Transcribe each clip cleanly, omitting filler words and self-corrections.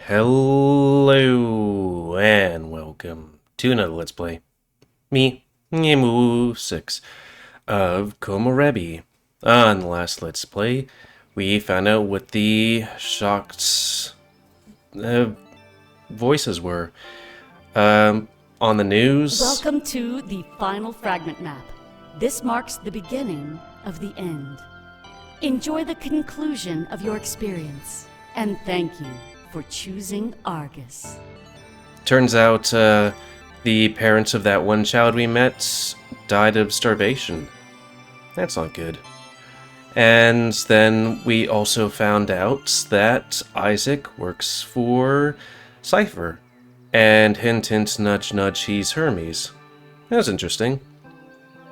Hello and welcome to another Let's Play. Me, GamerWolfSix of Komorebi. On the last Let's Play, we found out what the shocked voices were. On the news. Welcome to the final fragment map. This marks the beginning of the end. Enjoy the conclusion of your experience, and thank you for choosing Argus. Turns out, the parents of that one child we met died of starvation. That's not good. And then we also found out that Isaac works for Cypher. And hint, hint, nudge, nudge, he's Hermes. That was interesting.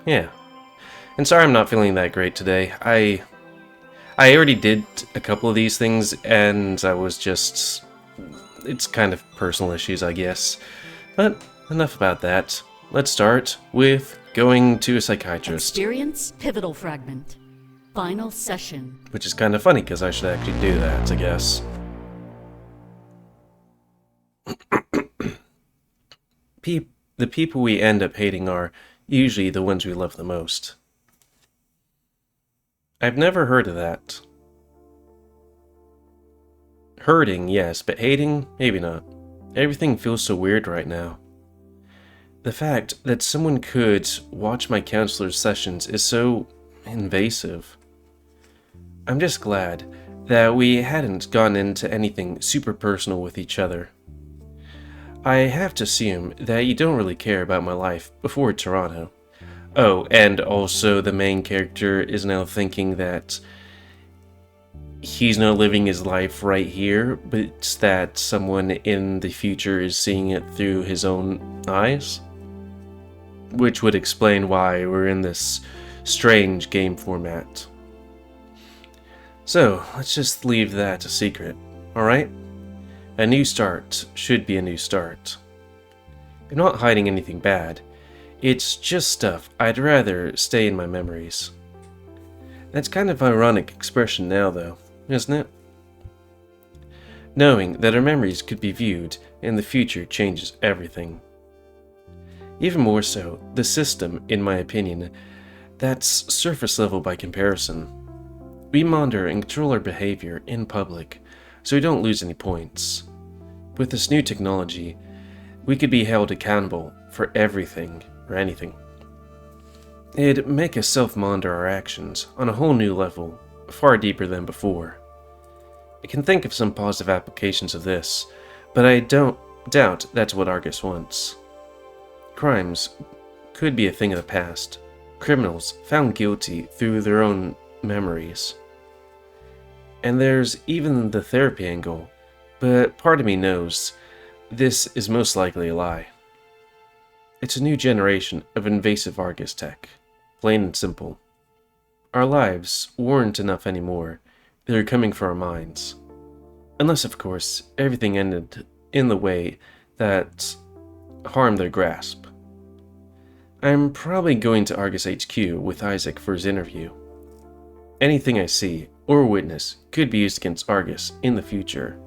Yeah. And sorry I'm not feeling that great today. I already did a couple of these things, and I was just... It's kind of personal issues, I guess. But enough about that. Let's start with going to a psychiatrist. Experience pivotal fragment. Final session. Which is kind of funny, because I should actually do that, I guess. The people we end up hating are usually the ones we love the most. I've never heard of that. Hurting, yes, but hating, maybe not. Everything feels so weird right now. The fact that someone could watch my counselor's sessions is so invasive. I'm just glad that we hadn't gone into anything super personal with each other. I have to assume that you don't really care about my life before Toronto. Oh, and also the main character is now thinking that he's not living his life right here, but that someone in the future is seeing it through his own eyes. Which would explain why we're in this strange game format. So, let's just leave that a secret, alright? A new start should be a new start. I'm not hiding anything bad. It's just stuff I'd rather stay in my memories. That's kind of an ironic expression now, though, isn't it? Knowing that our memories could be viewed in the future changes everything. Even more so, the system, in my opinion, that's surface level by comparison. We monitor and control our behavior in public, so we don't lose any points. With this new technology, we could be held accountable for everything or anything. It'd make us self-monitor our actions on a whole new level, far deeper than before. I can think of some positive applications of this, but I don't doubt that's what Argus wants. Crimes could be a thing of the past. Criminals found guilty through their own memories. And there's even the therapy angle, but part of me knows this is most likely a lie. It's a new generation of invasive Argus tech, plain and simple. Our lives weren't enough anymore, they're coming for our minds. Unless, of course, everything ended in the way that harmed their grasp. I'm probably going to Argus HQ with Isaac for his interview. Anything I see or witness could be used against Argus in the future.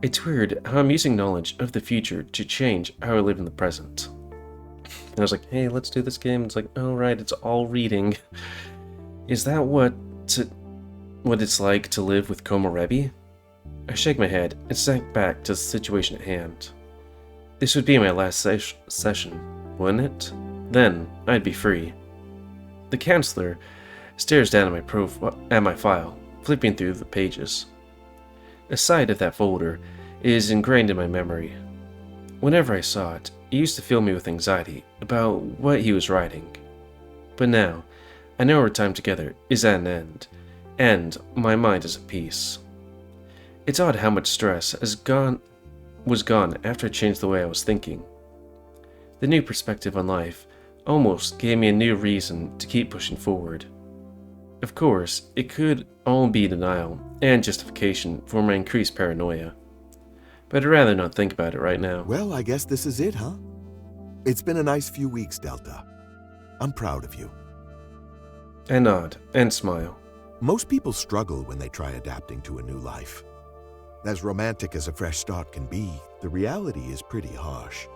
It's weird how I'm using knowledge of the future to change how I live in the present. And I was like, hey, let's do this game. It's like, oh right, it's all reading. Is that what it's like to live with Komorebi? I shake my head and sank back to the situation at hand. This would be my last session, wouldn't it? Then I'd be free. The counselor stares down at my file, flipping through the pages. A sight of that folder is ingrained in my memory. Whenever I saw it, it used to fill me with anxiety about what he was writing. But now, I know our time together is at an end, and my mind is at peace. It's odd how much stress was gone after I changed the way I was thinking. The new perspective on life almost gave me a new reason to keep pushing forward. Of course, it could all be denial and justification for my increased paranoia. But I'd rather not think about it right now. Well, I guess this is it, huh? It's been a nice few weeks, Delta. I'm proud of you. I nod and smile. Most people struggle when they try adapting to a new life. As romantic as a fresh start can be, the reality is pretty harsh.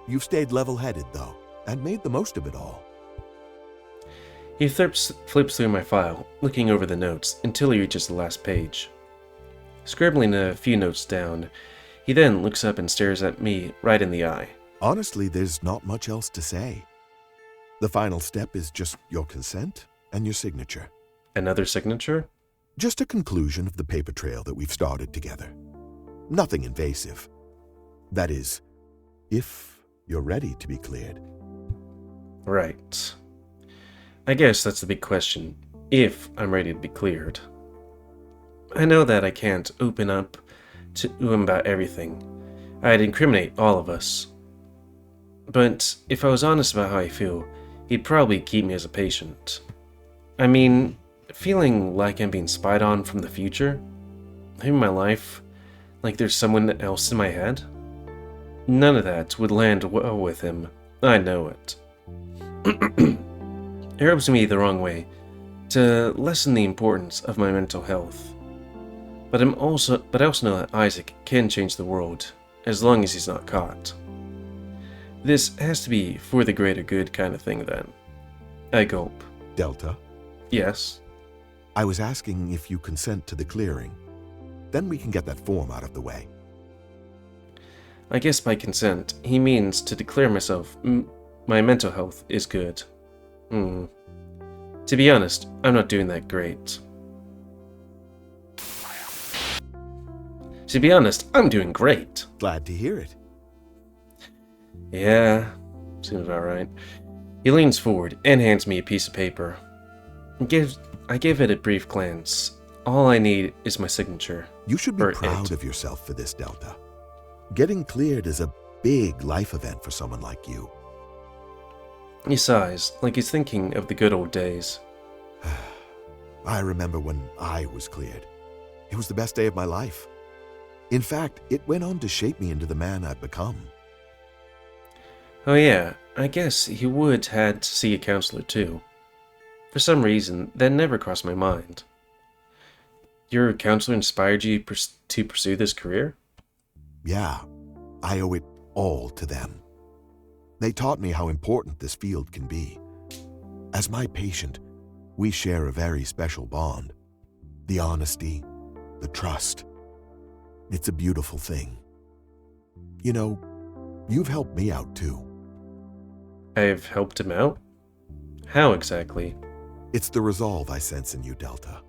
You've stayed level-headed, though, and made the most of it all. He flips through my file, looking over the notes, until he reaches the last page. Scribbling a few notes down, he then looks up and stares at me right in the eye. Honestly, there's not much else to say. The final step is just your consent and your signature. Another signature? Just a conclusion of the paper trail that we've started together. Nothing invasive. That is, if you're ready to be cleared. Right. I guess that's the big question. If I'm ready to be cleared. I know that I can't open up to him about everything. I'd incriminate all of us. But if I was honest about how I feel, he'd probably keep me as a patient. I mean, feeling like I'm being spied on from the future? In my life? Like there's someone else in my head? None of that would land well with him. I know it. It rubs me the wrong way, to lessen the importance of my mental health. But I also know that Isaac can change the world, as long as he's not caught. This has to be for the greater good kind of thing then. I gulp. Delta, Yes? I was asking if you consent to the clearing. Then we can get that form out of the way. I guess by consent, he means to declare myself, my mental health is good. To be honest, I'm not doing that great. To be honest, I'm doing great. Glad to hear it. Yeah, seems about right. He leans forward and hands me a piece of paper. I give it a brief glance. All I need is my signature. You should be Or proud it. of yourself for this, Delta. Getting cleared is a big life event for someone like you. He sighs, like he's thinking of the good old days. I remember when I was cleared. It was the best day of my life. In fact, it went on to shape me into the man I've become. Oh yeah, I guess he would had to see a counselor too. For some reason, that never crossed my mind. Your counselor inspired you to pursue this career? Yeah, I owe it all to them. They taught me how important this field can be. As my patient, we share a very special bond. The honesty, the trust. It's a beautiful thing. You know, you've helped me out too. I've helped him out? How exactly? It's the resolve I sense in you, Delta.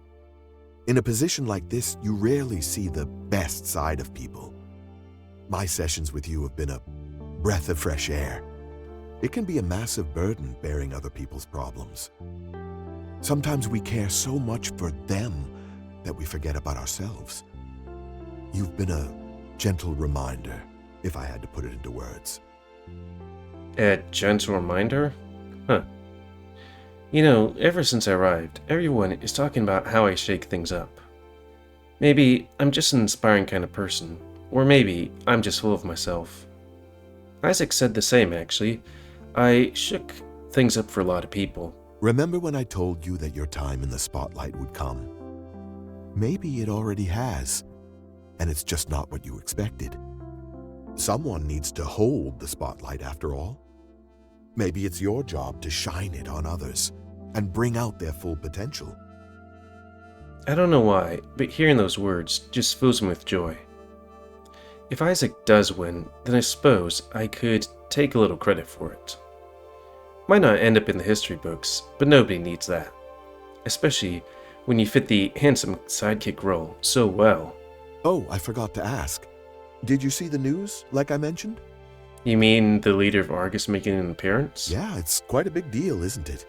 In a position like this, you rarely see the best side of people. My sessions with you have been a breath of fresh air. It can be a massive burden bearing other people's problems. Sometimes we care so much for them that we forget about ourselves. You've been a gentle reminder, if I had to put it into words. A gentle reminder? Huh. You know, ever since I arrived, everyone is talking about how I shake things up. Maybe I'm just an inspiring kind of person, or maybe I'm just full of myself. Isaac said the same, actually. I shook things up for a lot of people. Remember when I told you that your time in the spotlight would come? Maybe it already has, and it's just not what you expected. Someone needs to hold the spotlight after all. Maybe it's your job to shine it on others and bring out their full potential. I don't know why, but hearing those words just fills me with joy. If Isaac does win, then I suppose I could take a little credit for it. Might not end up in the history books, but nobody needs that. Especially when you fit the handsome sidekick role so well. Oh, I forgot to ask. Did you see the news, like I mentioned? You mean the leader of Argus making an appearance? Yeah, it's quite a big deal, isn't it?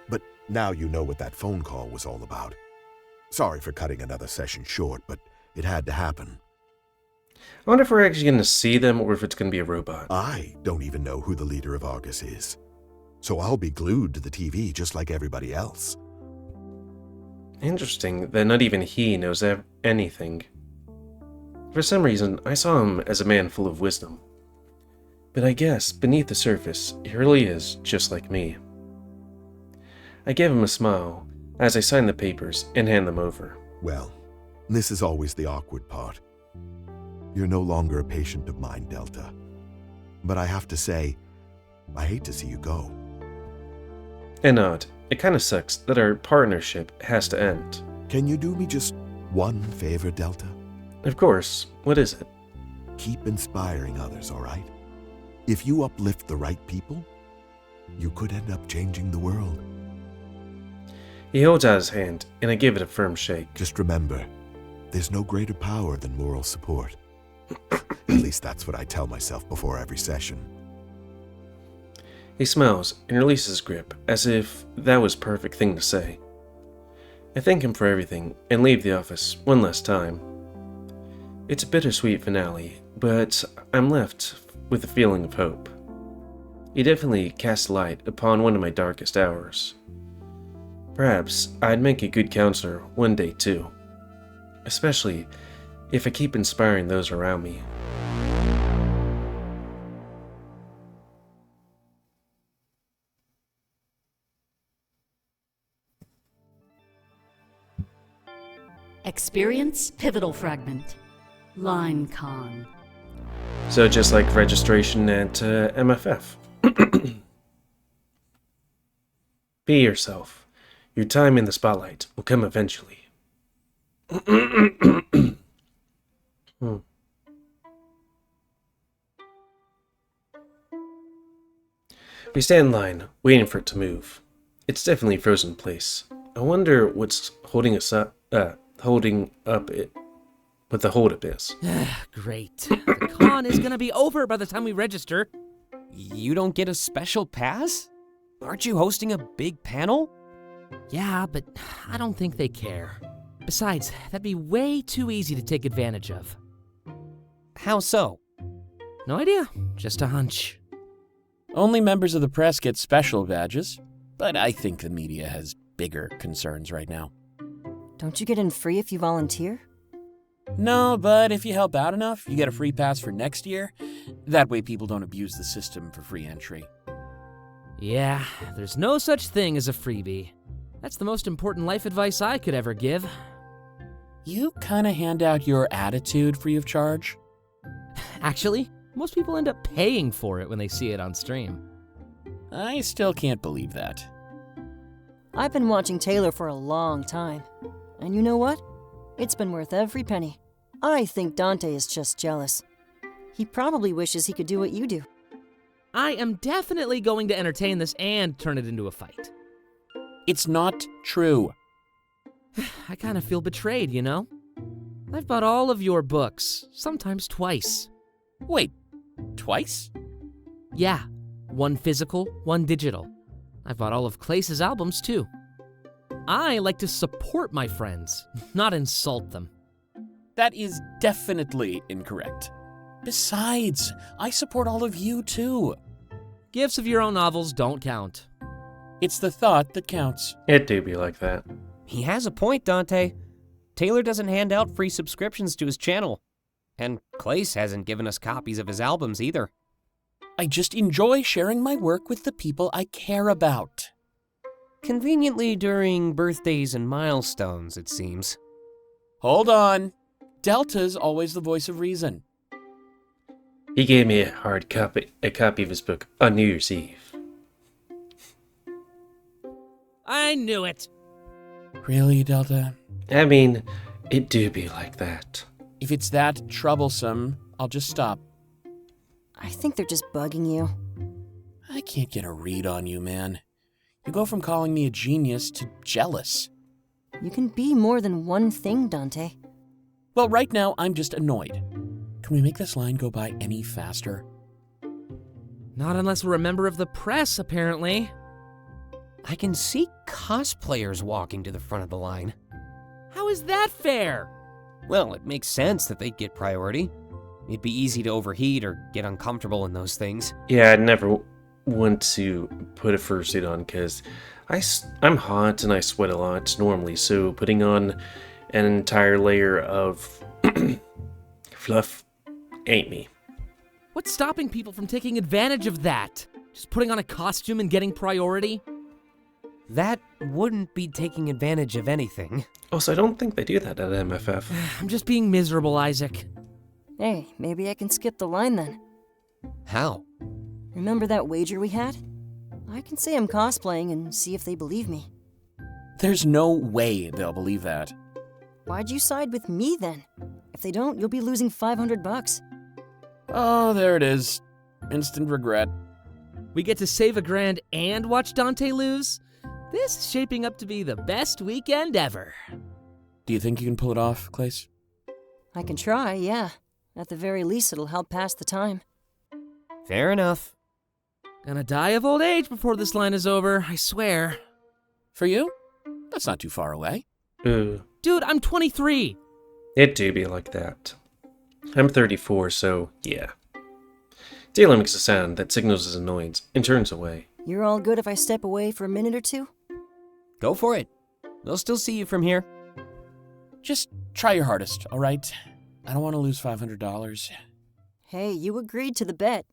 But now you know what that phone call was all about. Sorry for cutting another session short, but it had to happen. I wonder if we're actually going to see them or if it's going to be a robot. I don't even know who the leader of Argus is. So I'll be glued to the TV just like everybody else. Interesting that not even he knows anything. For some reason, I saw him as a man full of wisdom. But I guess, beneath the surface, he really is just like me. I give him a smile as I sign the papers and hand them over. Well, This is always the awkward part. You're no longer a patient of mine, Delta. But I have to say, I hate to see you go. And odd, it kinda sucks that our partnership has to end. Can you do me just one favor, Delta? Of course, what is it? Keep inspiring others, all right? If you uplift the right people, you could end up changing the world. He holds out his hand, and I give it a firm shake. Just remember, there's no greater power than moral support. At least that's what I tell myself before every session. He smiles and releases his grip, as if that was the perfect thing to say. I thank him for everything, and leave the office one last time. It's a bittersweet finale, but I'm left with a feeling of hope. He definitely cast light upon one of my darkest hours. Perhaps I'd make a good counselor one day too. Especially if I keep inspiring those around me. Experience Pivotal Fragment. Line Con. So just like registration at MFF. Be yourself. Your time in the spotlight will come eventually. We stand in line, waiting for it to move. It's definitely a frozen place. I wonder what's holding us up, what the holdup is. Great. The con is gonna be over by the time we register. You don't get a special pass? Aren't you hosting a big panel? Yeah, but I don't think they care. Besides, that'd be way too easy to take advantage of. How so? No idea. Just a hunch. Only members of the press get special badges, but I think the media has bigger concerns right now. Don't you get in free if you volunteer? No, but if you help out enough, you get a free pass for next year. That way people don't abuse the system for free entry. Yeah, there's no such thing as a freebie. That's the most important life advice I could ever give. You kinda hand out your attitude free of charge. Actually, most people end up paying for it when they see it on stream. I still can't believe that. I've been watching Taylor for a long time. And you know what? It's been worth every penny. I think Dante is just jealous. He probably wishes he could do what you do. I am definitely going to entertain this and turn it into a fight. It's not true. I kind of feel betrayed, you know? I've bought all of your books, sometimes twice. Wait, twice? Yeah, one physical, one digital. I've bought all of Clace's albums, too. I like to support my friends, not insult them. That is definitely incorrect. Besides, I support all of you too. Gifts of your own novels don't count. It's the thought that counts. It do be like that. He has a point, Dante. Taylor doesn't hand out free subscriptions to his channel. And Clace hasn't given us copies of his albums either. I just enjoy sharing my work with the people I care about. Conveniently during birthdays and milestones, it seems. Hold on. Delta's always the voice of reason. He gave me a copy of his book on New Year's Eve. I knew it! Really, Delta? I mean, it do be like that. If it's that troublesome, I'll just stop. I think they're just bugging you. I can't get a read on you, man. You go from calling me a genius to jealous. You can be more than one thing, Dante. Well, right now, I'm just annoyed. Can we make this line go by any faster? Not unless we're a member of the press, apparently. I can see cosplayers walking to the front of the line. How is that fair? Well, it makes sense that they'd get priority. It'd be easy to overheat or get uncomfortable in those things. Yeah, I'd never want to put a fursuit on because I'm hot and I sweat a lot normally, so putting on an entire layer of fluff ain't me. What's stopping people from taking advantage of that? Just putting on a costume and getting priority? That wouldn't be taking advantage of anything. Also, I don't think they do that at MFF. I'm just being miserable, Isaac. Hey, maybe I can skip the line then. How? Remember that wager we had? I can say I'm cosplaying and see if they believe me. There's no way they'll believe that. Why'd you side with me then? If they don't, you'll be losing $500. Oh, there it is. Instant regret. We get to save $1,000 and watch Dante lose? This is shaping up to be the best weekend ever. Do you think you can pull it off, Clace? I can try, yeah. At the very least, it'll help pass the time. Fair enough. Gonna die of old age before this line is over, I swear. For you? That's not too far away. Ooh, Dude, I'm 23. it do be like that. I'm 34, so yeah. Taylor makes a sound that signals his annoyance and turns away. You're all good if I step away for a minute or two? Go for it. They'll still see you from here. Just try your hardest, all right? I don't want to lose $500. Hey, you agreed to the bet.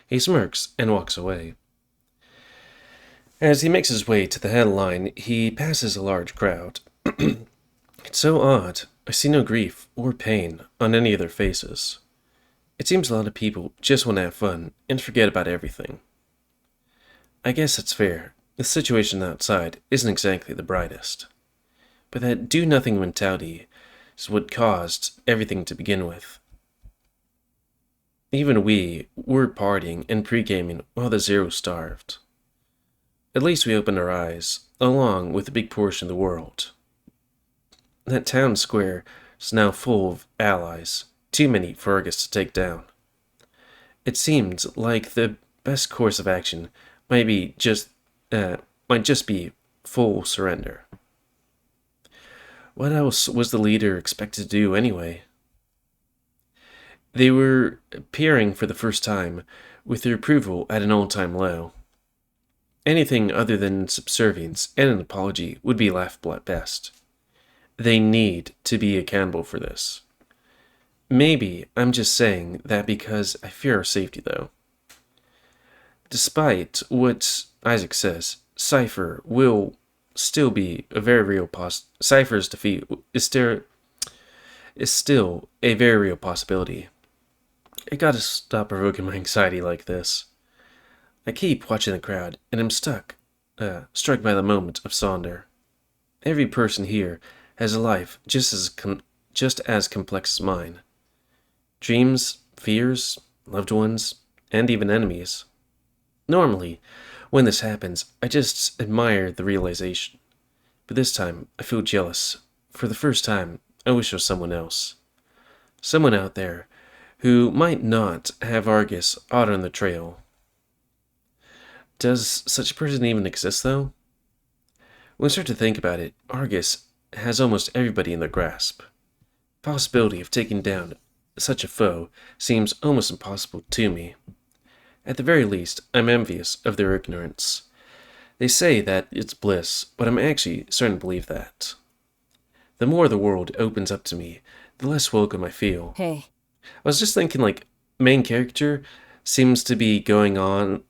He smirks and walks away. As he makes his way to the headline, he passes a large crowd. It's so odd. I see no grief or pain on any of their faces. It seems a lot of people just want to have fun and forget about everything. I guess that's fair. The situation outside isn't exactly the brightest. But that do-nothing mentality is what caused everything to begin with. Even we were partying and pre-gaming while the Zero starved. At least we opened our eyes, along with a big portion of the world. That town square is now full of allies, too many for Argus to take down. It seemed like the best course of action might just be full surrender. What else was the leader expected to do anyway? They were appearing for the first time, with their approval at an all-time low. Anything other than subservience and an apology would be laughable at best. They need to be accountable for this. Maybe I'm just saying that because I fear our safety, though. Despite what Isaac says, Cypher will still be a very real Cypher's defeat is still a very real possibility. I gotta stop provoking my anxiety like this. I keep watching the crowd, and I'm struck by the moment of Sonder. Every person here has a life just as complex as mine. Dreams, fears, loved ones, and even enemies. Normally, when this happens, I just admire the realization. But this time, I feel jealous. For the first time, I wish it was someone else. Someone out there who might not have Argus hot on the trail. Does such a person even exist, though? When we start to think about it, Argus has almost everybody in their grasp. The possibility of taking down such a foe seems almost impossible to me. At the very least, I'm envious of their ignorance. They say that it's bliss, but I'm actually starting to believe that. The more the world opens up to me, the less welcome I feel. Hey, I was just thinking, main character seems to be going on,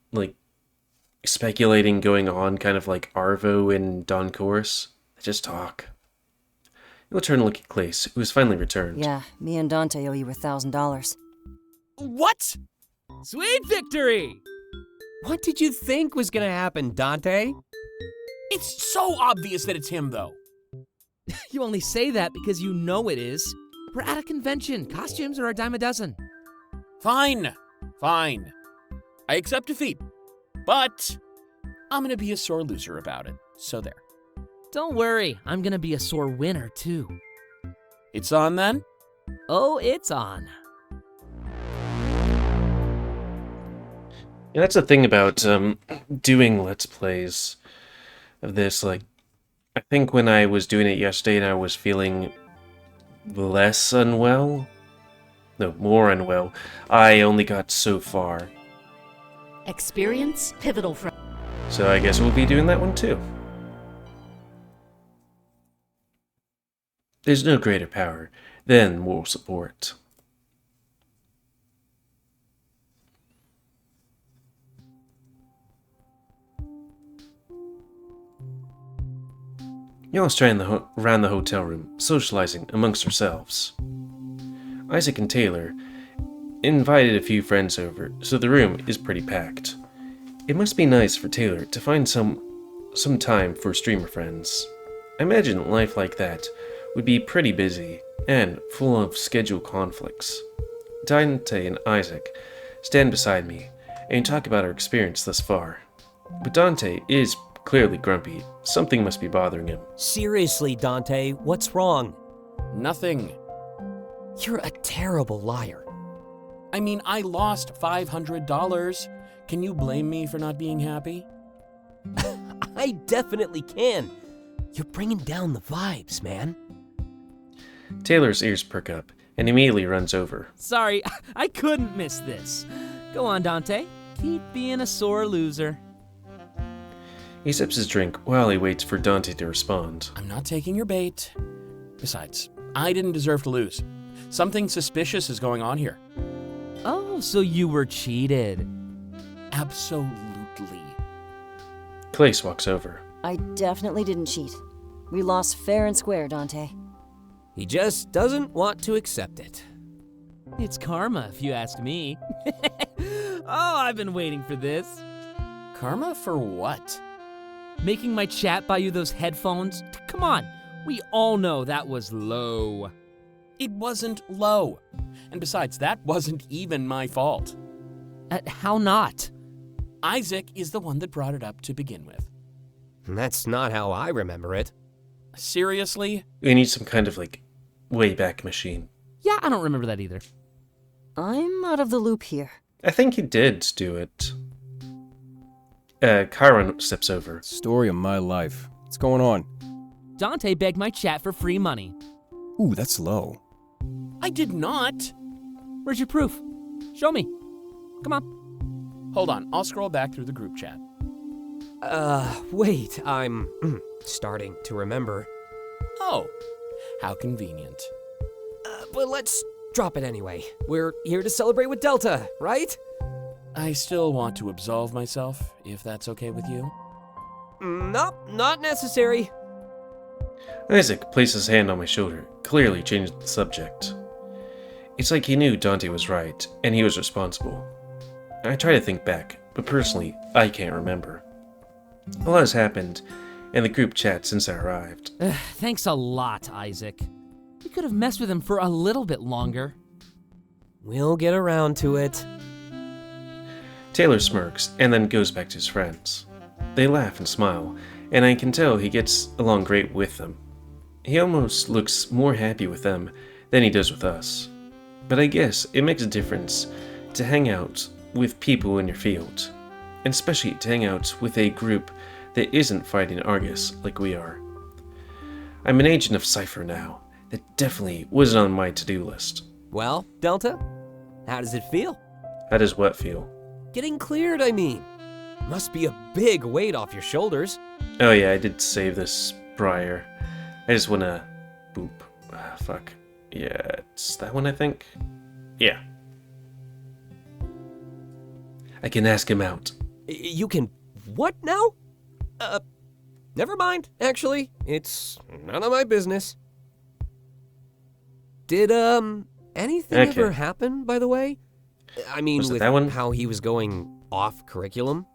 speculating going on, kind of like Arvo and Don Chorus. They just talk. He'll turn to look at Clace, who has finally returned. yeah, me and Dante owe you $1,000. What? Sweet victory! What did you think was gonna happen, Dante? It's so obvious that it's him, though. You only say that because you know it is. We're at a convention. Costumes are a dime a dozen. Fine. I accept defeat. But I'm gonna be a sore loser about it, so there. Don't worry, I'm gonna be a sore winner, too. It's on then? Oh, it's on. Yeah, that's the thing about doing Let's Plays of this. I think when I was doing it yesterday and I was feeling less unwell, no, more unwell, I only got so far. Experience pivotal So I guess we'll be doing that one too. There's no greater power than moral support. You all stand around the hotel room, socializing amongst ourselves. Isaac and Taylor invited a few friends over, so the room is pretty packed. It must be nice for Taylor to find some time for streamer friends. I imagine life like that would be pretty busy and full of schedule conflicts. Dante and Isaac stand beside me and talk about our experience thus far. But Dante is clearly grumpy. Something must be bothering him. Seriously, Dante, what's wrong? Nothing. You're a terrible liar. I mean, I lost $500. Can you blame me for not being happy? I definitely can. You're bringing down the vibes, man. Taylor's ears perk up and immediately runs over. Sorry, I couldn't miss this. Go on, Dante. Keep being a sore loser. He sips his drink while he waits for Dante to respond. I'm not taking your bait. Besides, I didn't deserve to lose. Something suspicious is going on here. Oh, so you were cheated. Absolutely. Clace walks over. I definitely didn't cheat. We lost fair and square, Dante. He just doesn't want to accept it. It's karma, if you ask me. Oh, I've been waiting for this. Karma for what? Making my chat buy you those headphones? Come on, we all know that was low. It wasn't low. And besides, that wasn't even my fault. How not? Isaac is the one that brought it up to begin with. That's not how I remember it. Seriously? We need some kind of, Wayback Machine. Yeah, I don't remember that either. I'm out of the loop here. I think he did do it. Chiron steps over. Story of my life. What's going on? Dante begged my chat for free money. Ooh, that's low. I did not. Where's your proof? Show me. Come on. Hold on, I'll scroll back through the group chat. Wait, I'm starting to remember. Oh, how convenient. But let's drop it anyway. We're here to celebrate with Delta, right? I still want to absolve myself, if that's okay with you. Nope, not necessary. Isaac placed his hand on my shoulder, clearly changed the subject. It's like he knew Dante was right, and he was responsible. I try to think back, but personally, I can't remember. A lot has happened in the group chat since I arrived. Thanks a lot, Isaac. We could have messed with him for a little bit longer. We'll get around to it. Taylor smirks and then goes back to his friends. They laugh and smile, and I can tell he gets along great with them. He almost looks more happy with them than he does with us. But I guess it makes a difference to hang out with people in your field, and especially to hang out with a group that isn't fighting Argus like we are. I'm an agent of Cypher now. That definitely wasn't on my to-do list. Well, Delta, how does it feel? How does what feel? Getting cleared, I mean. Must be a big weight off your shoulders. Oh yeah, I did save this prior. I just wanna... boop. Fuck. Yeah, it's that one, I think? Yeah. I can ask him out. You can what now? Never mind, actually. It's none of my business. Did, anything Okay. ever happen, by the way? I mean, Was it with that one? how he was going off curriculum?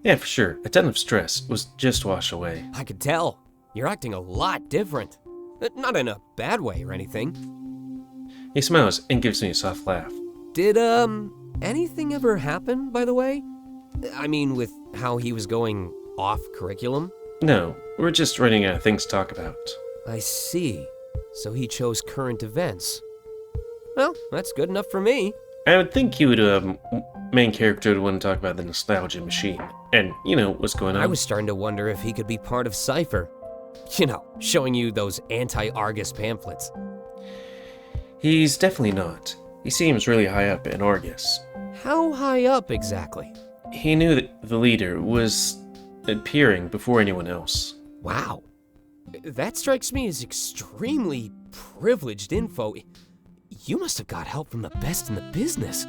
Yeah, for sure. A ton of stress was just washed away. I could tell. You're acting a lot different. Not in a bad way or anything. He smiles and gives me a soft laugh. Did, anything ever happen, by the way? I mean, with how he was going off curriculum? No, we're just running out of things to talk about. I see. So he chose current events. Well, that's good enough for me. I would think he would, main character would want to talk about the nostalgia machine. And, what's going on. I was starting to wonder if he could be part of Cypher. Showing you those anti-Argus pamphlets. He's definitely not. He seems really high up in Argus. How high up exactly? He knew that the leader was appearing before anyone else. Wow. That strikes me as extremely privileged info. You must have got help from the best in the business.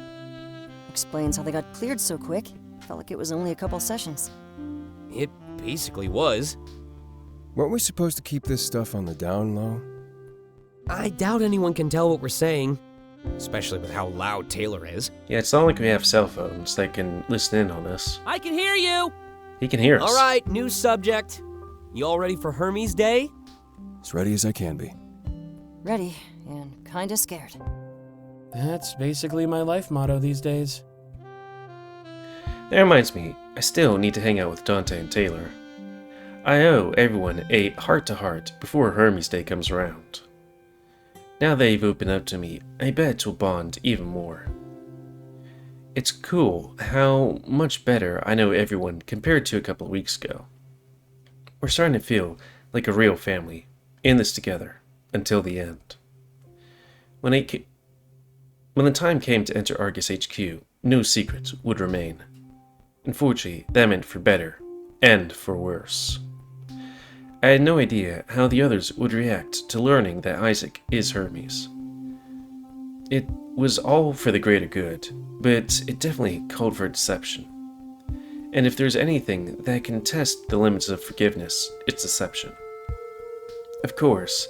Explains how they got cleared so quick. Felt like it was only a couple sessions. It basically was. Weren't we supposed to keep this stuff on the down low? I doubt anyone can tell what we're saying, especially with how loud Taylor is. Yeah, it's not like we have cell phones that can listen in on us. I can hear you! He can hear us. All right, new subject. You all ready for Hermes Day? As ready as I can be. Ready and kinda scared. That's basically my life motto these days. That reminds me, I still need to hang out with Dante and Taylor. I owe everyone a heart-to-heart before Hermes Day comes around. Now they've opened up to me, I bet we'll bond even more. It's cool how much better I know everyone compared to a couple of weeks ago. We're starting to feel like a real family, in this together, until the end. When the time came to enter Argus HQ, no secrets would remain. Unfortunately, that meant for better, and for worse. I had no idea how the others would react to learning that Isaac is Hermes. It was all for the greater good, but it definitely called for deception. And if there's anything that can test the limits of forgiveness, it's deception. Of course,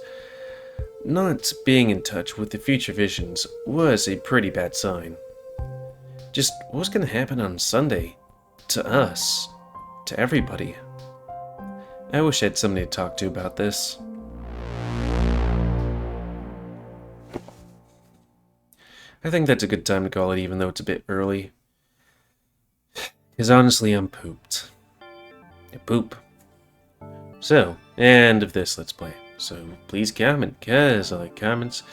not being in touch with the future visions was a pretty bad sign. Just what's going to happen on Sunday? To us? To everybody? I wish I had somebody to talk to about this. I think that's a good time to call it, even though it's a bit early. Because honestly, I'm pooped. I poop. So, end of this Let's Play. So, please comment, because I like comments.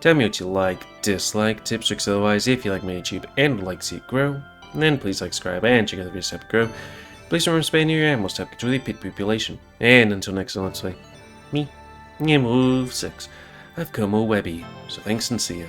Tell me what you like, dislike, tips, tricks, otherwise, if you like my YouTube and would like to see it grow. And then please like, subscribe, and check out the videos to help it grow. Please remember to spay near your animals to help control the pit population. And until next time, Let's Play, me, GamerWolfSix, I've Komorebi. So thanks and see ya.